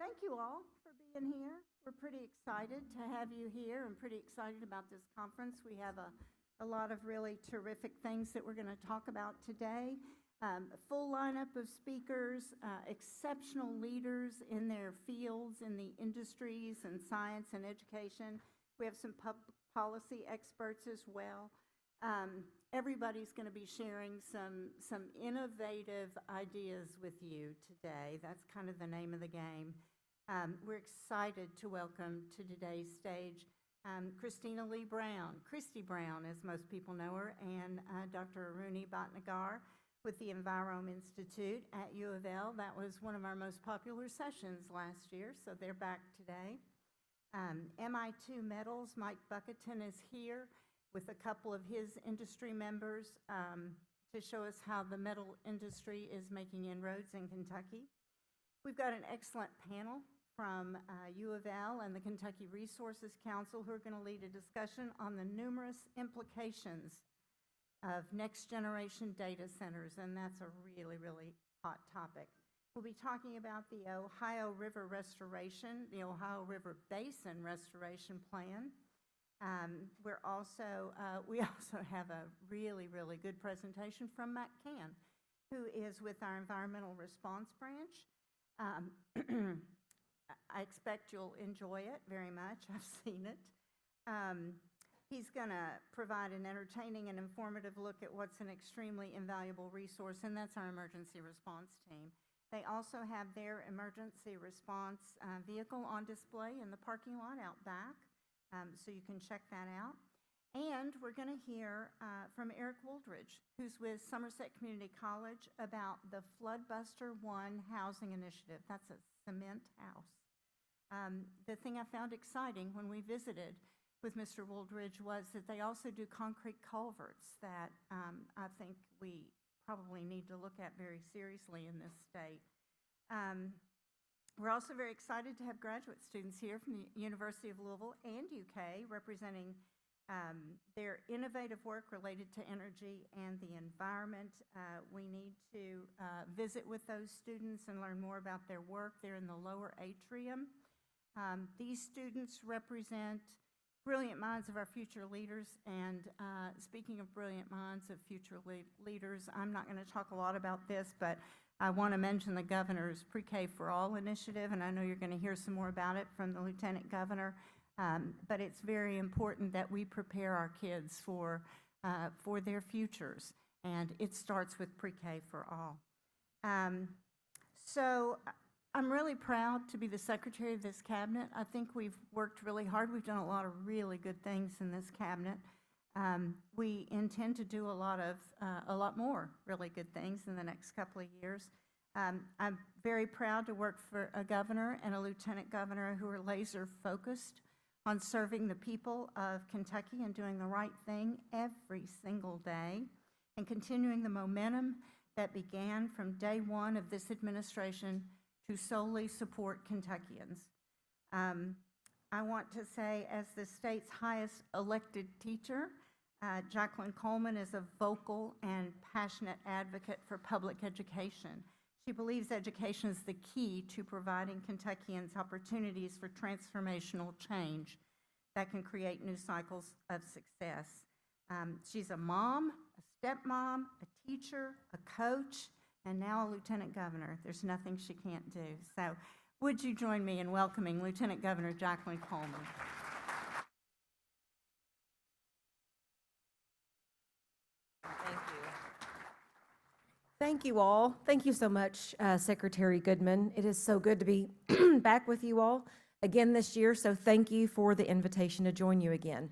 thank you all for being here. We're pretty excited to have you here and pretty excited about this conference. We have a lot of really terrific things that we're going to talk about today. A full lineup of speakers, exceptional leaders in their fields, in the industries and science and education. We have some policy experts as well. Everybody's going to be sharing some innovative ideas with you today. That's kind of the name of the game. We're excited to welcome to today's stage Christina Lee Brown, Christy Brown, as most people know her, and Dr. Aruni Bhatnagar with the Envirome Institute at U of L. That was one of our most popular sessions last year, so they're back today. MI2 Metals, Mike Bucketon is here with a couple of his industry members to show us how the metal industry is making inroads in Kentucky. We've got an excellent panel from U of L and the Kentucky Resources Council who are going to lead a discussion on the numerous implications of next generation data centers, and that's a really, really hot topic. We'll be talking about the Ohio River Restoration, the Ohio River Basin Restoration Plan. We also have a really, really good presentation from Matt Cann, who is with our Environmental Response Branch. I expect you'll enjoy it very much. I've seen it. He's going to provide an entertaining and informative look at what's an extremely invaluable resource, and that's our emergency response team. They also have their emergency response vehicle on display in the parking lot out back, so you can check that out. And we're going to hear from Eric Wooldridge, who's with Somerset Community College, about the Floodbuster 1 housing initiative. That's a cement house. The thing I found exciting when we visited with Mr. Wooldridge was that they also do concrete culverts that I think we probably need to look at very seriously in this state. We're also very excited to have graduate students here from the University of Louisville and UK representing their innovative work related to energy and the environment. We need to visit with those students and learn more about their work. They're in the lower atrium. These students represent brilliant minds of our future leaders, and speaking of brilliant minds of future leaders, I'm not going to talk a lot about this, but I want to mention the governor's Pre-K for All initiative, and I know you're going to hear some more about it from the Lieutenant Governor, but it's very important that we prepare our kids for their futures, and it starts with Pre-K for All. So I'm really proud to be the secretary of this cabinet. I think we've worked really hard. We've done a lot of really good things in this cabinet. We intend to do a lot more really good things in the next couple of years. I'm very proud to work for a governor and a lieutenant governor who are laser focused on serving the people of Kentucky and doing the right thing every single day and continuing the momentum that began from day one of this administration to solely support Kentuckians. I want to say, as the state's highest elected teacher, Jacqueline Coleman is a vocal and passionate advocate for public education. She believes education is the key to providing Kentuckians opportunities for transformational change that can create new cycles of success. She's a mom, a stepmom, a teacher, a coach, and now a lieutenant governor. There's nothing she can't do. So would you join me in welcoming Lieutenant Governor Jacqueline Coleman? Thank you. Thank you all. Thank you so much, Secretary Goodman. It is so good to be back with you all again this year, so thank you for the invitation to join you again.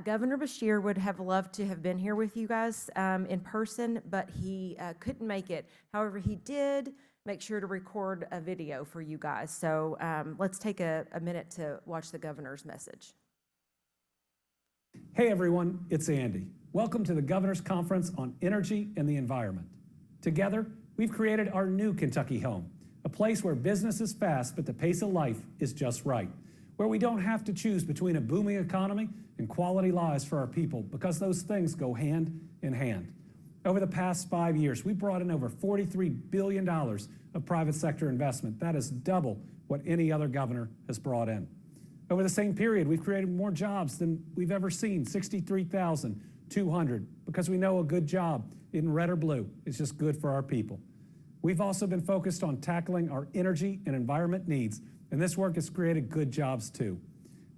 Governor Beshear would have loved to have been here with you guys in person, but he couldn't make it. However, he did make sure to record a video for you guys. So let's take a minute to watch the governor's message. Hey everyone, it's Andy. Welcome to the Governor's Conference on Energy and the Environment. Together, we've created our new Kentucky home, a place where business is fast, but the pace of life is just right, where we don't have to choose between a booming economy and quality lives for our people, because those things go hand in hand. Over the past 5 years, we brought in over $43 billion of private sector investment. That is double what any other governor has brought in. Over the same period, we've created more jobs than we've ever seen, 63,200, because we know a good job in red or blue is just good for our people. We've also been focused on tackling our energy and environment needs, and this work has created good jobs too.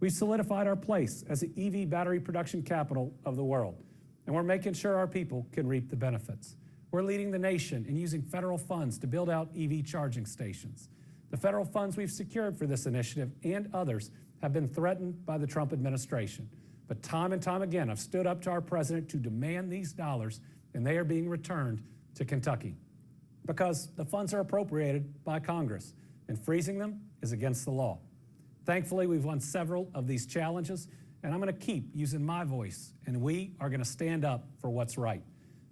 We've solidified our place as the EV battery production capital of the world, and we're making sure our people can reap the benefits. We're leading the nation in using federal funds to build out EV charging stations. The federal funds we've secured for this initiative and others have been threatened by the Trump administration. But time and time again, I've stood up to our president to demand these dollars, and they are being returned to Kentucky because the funds are appropriated by Congress, and freezing them is against the law. Thankfully, we've won several of these challenges, and I'm going to keep using my voice, and we are going to stand up for what's right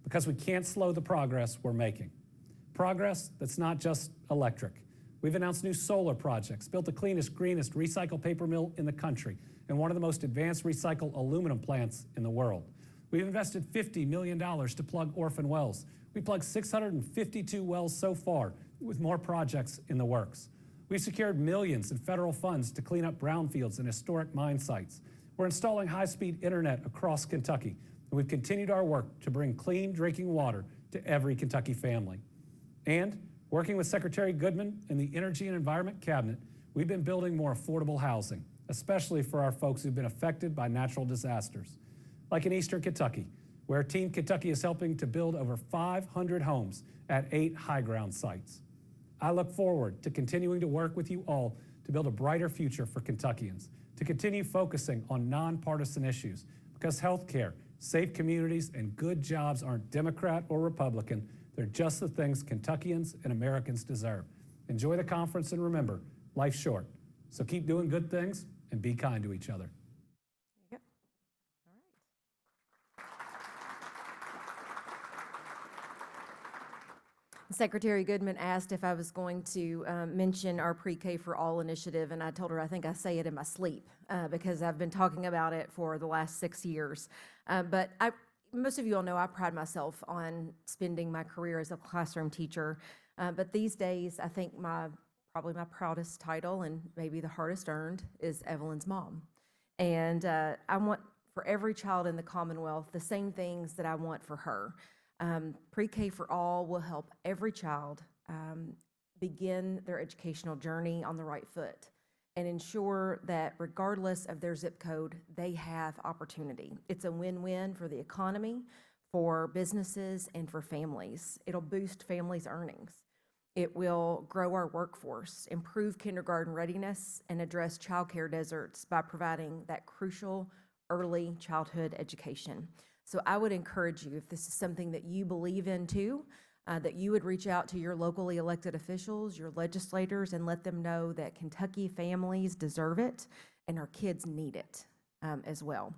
because we can't slow the progress we're making. Progress that's not just electric. We've announced new solar projects, built the cleanest, greenest recycled paper mill in the country, and one of the most advanced recycled aluminum plants in the world. We've invested $50 million to plug orphan wells. We plugged 652 wells so far, with more projects in the works. We've secured millions in federal funds to clean up brownfields and historic mine sites. We're installing high-speed internet across Kentucky, and we've continued our work to bring clean drinking water to every Kentucky family. And working with Secretary Goodman and the Energy and Environment Cabinet, we've been building more affordable housing, especially for our folks who've been affected by natural disasters. Like in Eastern Kentucky, where Team Kentucky is helping to build over 500 homes at 8 high ground sites. I look forward to continuing to work with you all to build a brighter future for Kentuckians, to continue focusing on nonpartisan issues, because healthcare, safe communities, and good jobs aren't Democrat or Republican. They're just the things Kentuckians and Americans deserve. Enjoy the conference, and remember, life's short. So keep doing good things and be kind to each other. Yep. All right. Secretary Goodman asked if I was going to mention our Pre-K for All initiative, and I told her I think I say it in my sleep because I've been talking about it for the last 6 years. But most of you all know I pride myself on spending my career as a classroom teacher, but these days I think probably my proudest title and maybe the hardest earned is Evelyn's mom. And I want for every child in the Commonwealth the same things that I want for her. Pre-K for All will help every child begin their educational journey on the right foot and ensure that regardless of their zip code, they have opportunity. It's a win-win for the economy, for businesses, and for families. It'll boost families' earnings. It will grow our workforce, improve kindergarten readiness, and address childcare deserts by providing that crucial early childhood education. So I would encourage you, if this is something that you believe in too, that you would reach out to your locally elected officials, your legislators, and let them know that Kentucky families deserve it and our kids need it as well.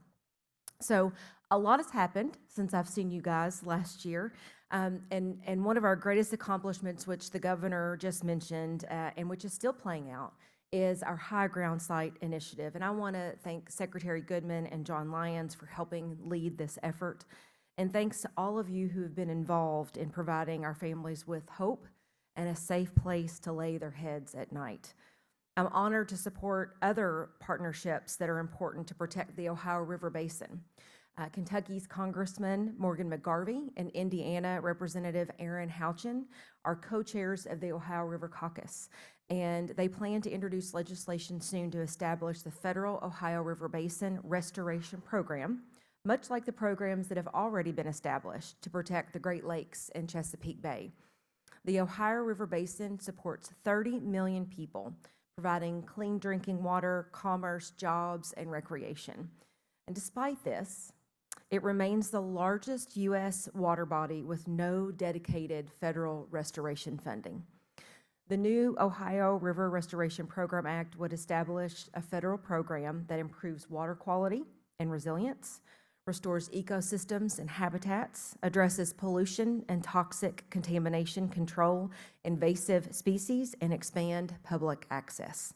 So a lot has happened since I've seen you guys last year. And one of our greatest accomplishments, which the governor just mentioned, and which is still playing out, is our High Ground Site initiative. And I want to thank Secretary Goodman and John Lyons for helping lead this effort. And thanks to all of you who have been involved in providing our families with hope and a safe place to lay their heads at night. I'm honored to support other partnerships that are important to protect the Ohio River Basin. Kentucky's Congressman Morgan McGarvey and Indiana Representative Aaron Houchin are co-chairs of the Ohio River Caucus, and they plan to introduce legislation soon to establish the Federal Ohio River Basin Restoration Program, much like the programs that have already been established to protect the Great Lakes and Chesapeake Bay. The Ohio River Basin supports 30 million people, providing clean drinking water, commerce, jobs, and recreation. And despite this, it remains the largest U.S. water body with no dedicated federal restoration funding. The new Ohio River Restoration Program Act would establish a federal program that improves water quality and resilience, restores ecosystems and habitats, addresses pollution and toxic contamination control, invasive species, and expand public access.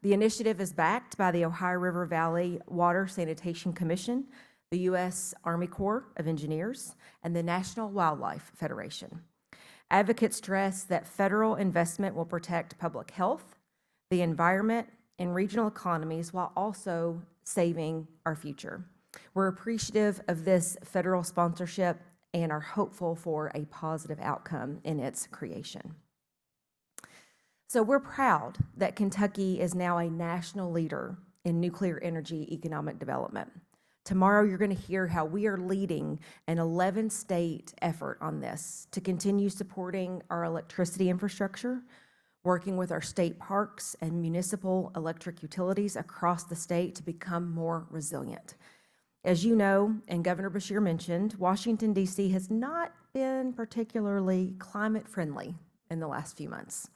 The initiative is backed by the Ohio River Valley Water Sanitation Commission, the U.S. Army Corps of Engineers, and the National Wildlife Federation. Advocates stress that federal investment will protect public health, the environment, and regional economies while also saving our future. We're appreciative of this federal sponsorship and are hopeful for a positive outcome in its creation. So we're proud that Kentucky is now a national leader in nuclear energy economic development. Tomorrow, you're going to hear how we are leading an 11-state effort on this to continue supporting our electricity infrastructure, working with our state parks and municipal electric utilities across the state to become more resilient. As you know, and Governor Beshear mentioned, Washington, D.C. has not been particularly climate friendly in the last few months.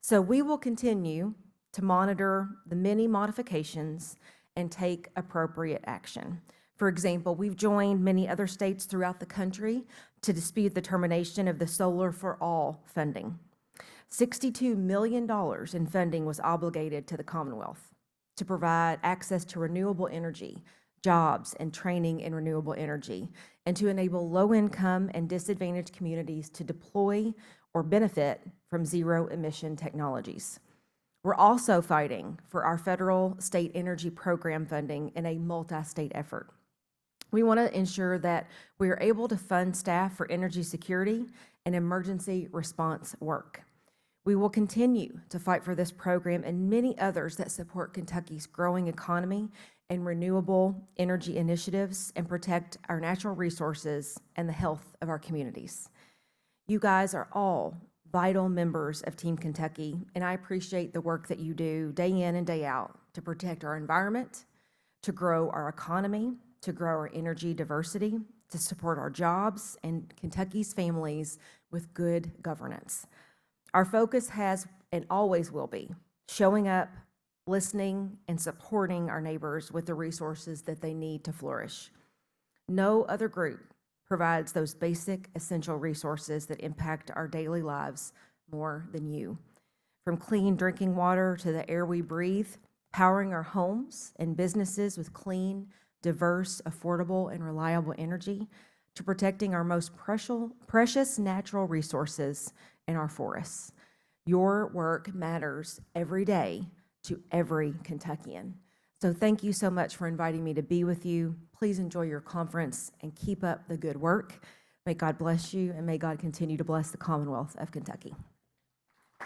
So we will continue to monitor the many modifications and take appropriate action. For example, we've joined many other states throughout the country to dispute the termination of the Solar for All funding. $62 million in funding was obligated to the Commonwealth to provide access to renewable energy, jobs, and training in renewable energy, and to enable low-income and disadvantaged communities to deploy or benefit from zero-emission technologies. We're also fighting for our federal state energy program funding in a multi-state effort. We want to ensure that we are able to fund staff for energy security and emergency response work. We will continue to fight for this program and many others that support Kentucky's growing economy and renewable energy initiatives and protect our natural resources and the health of our communities. You guys are all vital members of Team Kentucky, and I appreciate the work that you do day in and day out to protect our environment, to grow our economy, to grow our energy diversity, to support our jobs and Kentucky's families with good governance. Our focus has and always will be showing up, listening, and supporting our neighbors with the resources that they need to flourish. No other group provides those basic, essential resources that impact our daily lives more than you. From clean drinking water to the air we breathe, powering our homes and businesses with clean, diverse, affordable, and reliable energy, to protecting our most precious natural resources in our forests. Your work matters every day to every Kentuckian. So thank you so much for inviting me to be with you. Please enjoy your conference and keep up the good work. May God bless you, and may God continue to bless the Commonwealth of Kentucky.